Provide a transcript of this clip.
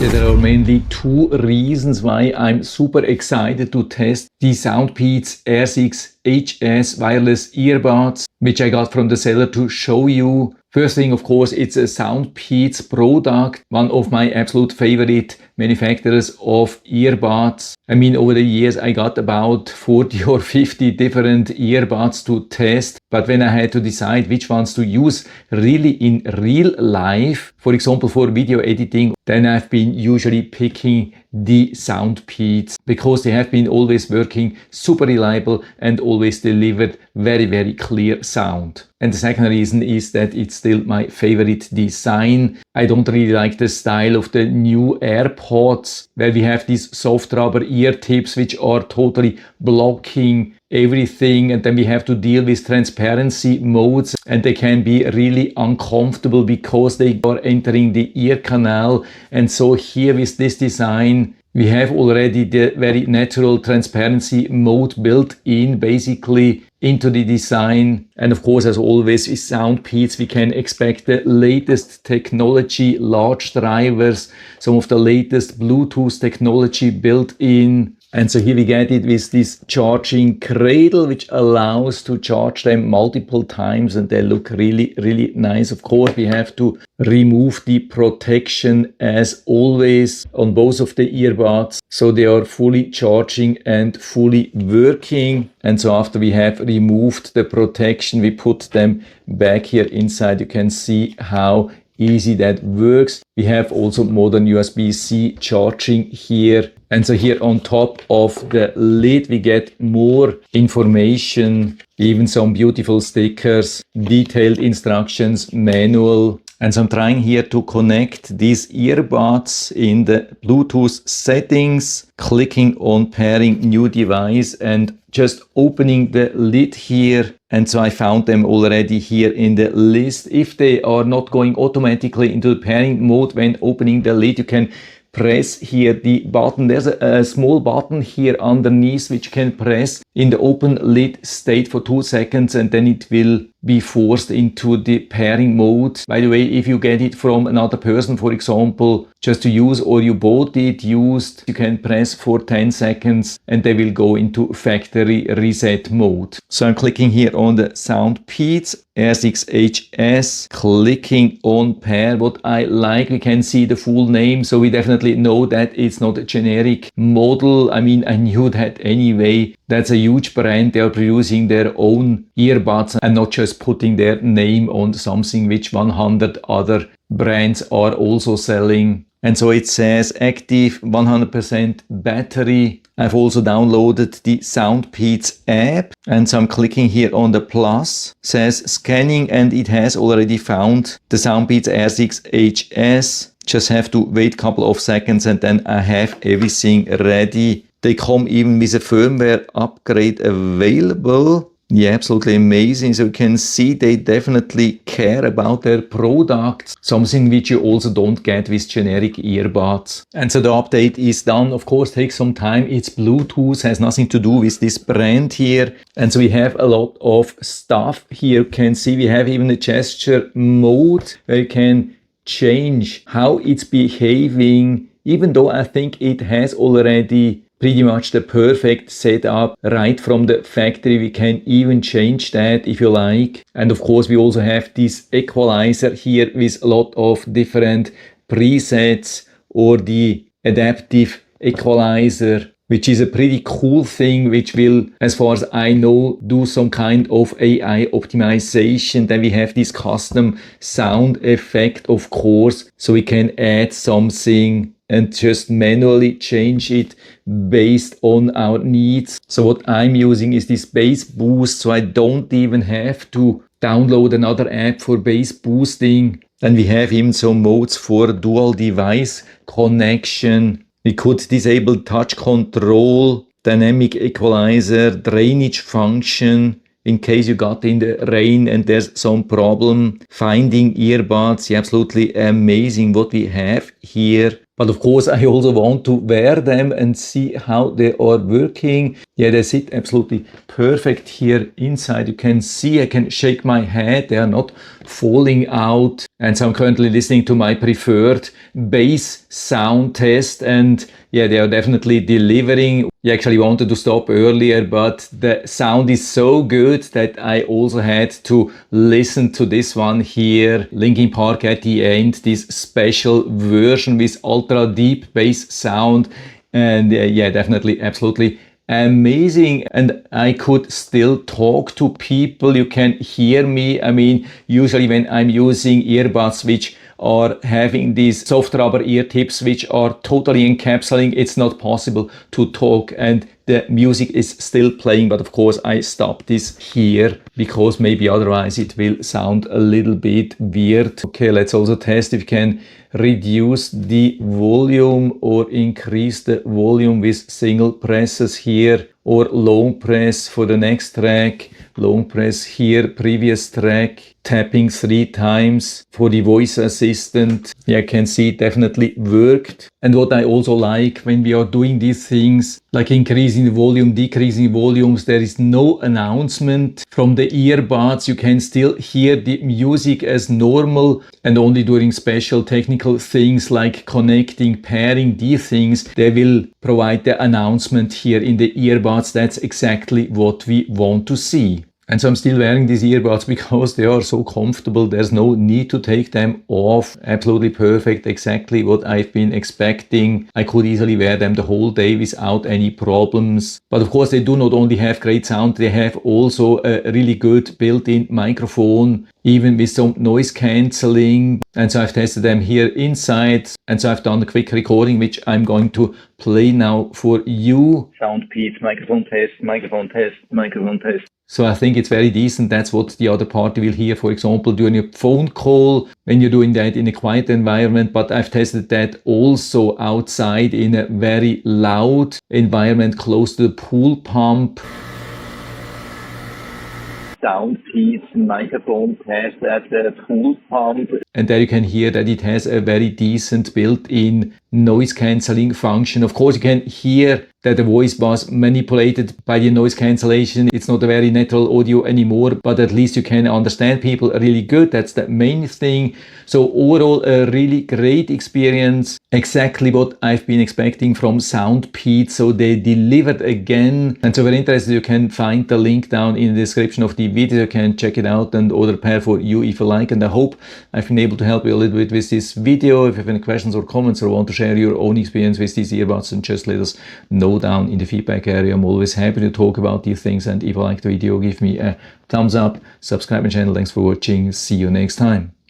Yeah, there are mainly two reasons why I'm super excited to test the SoundPEATS Air6 HS wireless earbuds, which I got from the seller to show you. First thing, of course, it's a SoundPEATS product, one of my absolute favorite manufacturers of earbuds. I mean, over the years, I got about 40 or 50 different earbuds to test. But when I had to decide which ones to use really in real life, for example, for video editing, then I've been usually picking the SoundPEATS because they have been always working super reliable and always delivered very, very clear sound. And the second reason is that it's still my favorite design. I don't really like the style of the new AirPods, where we have these soft rubber ear tips which are totally blocking everything, and then we have to deal with transparency modes, and they can be really uncomfortable because they are entering the ear canal. And so here with this design, we have already the very natural transparency mode built in basically into the design. And of course, as always with SoundPEATS, we can expect the latest technology, large drivers, some of the latest Bluetooth technology built in. And so here we get it with this charging cradle, which allows to charge them multiple times, and they look really, really nice. Of course, we have to remove the protection as always on both of the earbuds, so they are fully charging and fully working. And so after we have removed the protection, we put them back here inside. You can see how easy that works. We have also modern USB-C charging here. And so here on top of the lid, we get more information, even some beautiful stickers, detailed instructions, manual. And so I'm trying here to connect these earbuds in the Bluetooth settings, clicking on pairing new device and just opening the lid here. And so I found them already here in the list. If they are not going automatically into the pairing mode when opening the lid, you can press here the button. There's a small button here underneath which you can press in the open lid state for 2 seconds, and then it will be forced into the pairing mode. By the way, if you get it from another person, for example, just to use, or you bought it used, you can press for 10 seconds and they will go into factory reset mode. So I'm clicking here on the SoundPEATS Air6 HS, clicking on pair. What I like, we can see the full name, so we definitely know that it's not a generic model. I mean, I knew that anyway. That's a huge brand. They are producing their own earbuds and not just putting their name on something which 100 other brands are also selling. And so it says active 100% battery. I've also downloaded the SoundPEATS app, and so I'm clicking here on the plus, says scanning, and it has already found the SoundPEATS Air6 HS. Just have to wait a couple of seconds and then I have everything ready. They come even with a firmware upgrade available. Yeah, absolutely amazing. So you can see they definitely care about their products, something which you also don't get with generic earbuds. And so the update is done. Of course, takes some time. It's Bluetooth, has nothing to do with this brand here. And so we have a lot of stuff here. You can see we have even a gesture mode where you can change how it's behaving, even though I think it has already pretty much the perfect setup right from the factory. We can even change that if you like. And of course, we also have this equalizer here with a lot of different presets, or the adaptive equalizer, which is a pretty cool thing, which will, as far as I know, do some kind of AI optimization. Then we have this custom sound effect, of course, so we can add something and just manually change it based on our needs. So what I'm using is this bass boost, so I don't even have to download another app for bass boosting. Then we have even some modes for dual device connection. We could disable touch control, dynamic equalizer, drainage function, in case you got in the rain and there's some problem finding earbuds. Yeah, absolutely amazing what we have here. But of course, I also want to wear them and see how they are working. Yeah, they sit absolutely perfect here inside. You can see I can shake my head. They are not falling out. And so I'm currently listening to my preferred bass sound test. And yeah, they are definitely delivering. You actually wanted to stop earlier, but the sound is so good that I also had to listen to this one here, Linkin Park at the end, this special version with ultra deep bass sound. And yeah, definitely, absolutely amazing. And I could still talk to people. You can hear me. I mean, usually when I'm using earbuds which are having these soft rubber ear tips which are totally encapsulating, it's not possible to talk and the music is still playing. But of course I stopped this here because maybe otherwise it will sound a little bit weird. Okay, let's also test if you can reduce the volume or increase the volume with single presses here, or long press for the next track, long press here, previous track, tapping 3 times for the voice assistant. Yeah, I can see it definitely worked. And what I also like when we are doing these things, like increasing the volume, decreasing volumes, there is no announcement from the earbuds. You can still hear the music as normal, and only during special technical things like connecting, pairing these things, they will provide the announcement here in the earbuds. That's exactly what we want to see. And so I'm still wearing these earbuds because they are so comfortable. There's no need to take them off. Absolutely perfect. Exactly what I've been expecting. I could easily wear them the whole day without any problems. But of course, they do not only have great sound, they have also a really good built-in microphone, even with some noise cancelling. And so I've tested them here inside. And so I've done a quick recording, which I'm going to play now for you. SoundPEATS, microphone test, microphone test, microphone test. So I think it's very decent. That's what the other party will hear, for example, during a phone call, when you're doing that in a quiet environment. But I've tested that also outside in a very loud environment close to the pool pump. SoundPEATS microphone test at the pool pump. And there you can hear that it has a very decent built-in noise cancelling function. Of course, you can hear that the voice was manipulated by the noise cancellation. It's not a very natural audio anymore, but at least you can understand people really good. That's the main thing. So overall, a really great experience. Exactly what I've been expecting from SoundPEATS. So they delivered again. And so if you're interested, you can find the link down in the description of the video. You can check it out and order a pair for you if you like. And I hope I've been able to help you a little bit with this video. If you have any questions or comments or want to share your own experience with these earbuds, then just let us know down in the feedback area. I'm always happy to talk about these things, and if you like the video, give me a thumbs up, subscribe my channel. Thanks for watching. See you next time.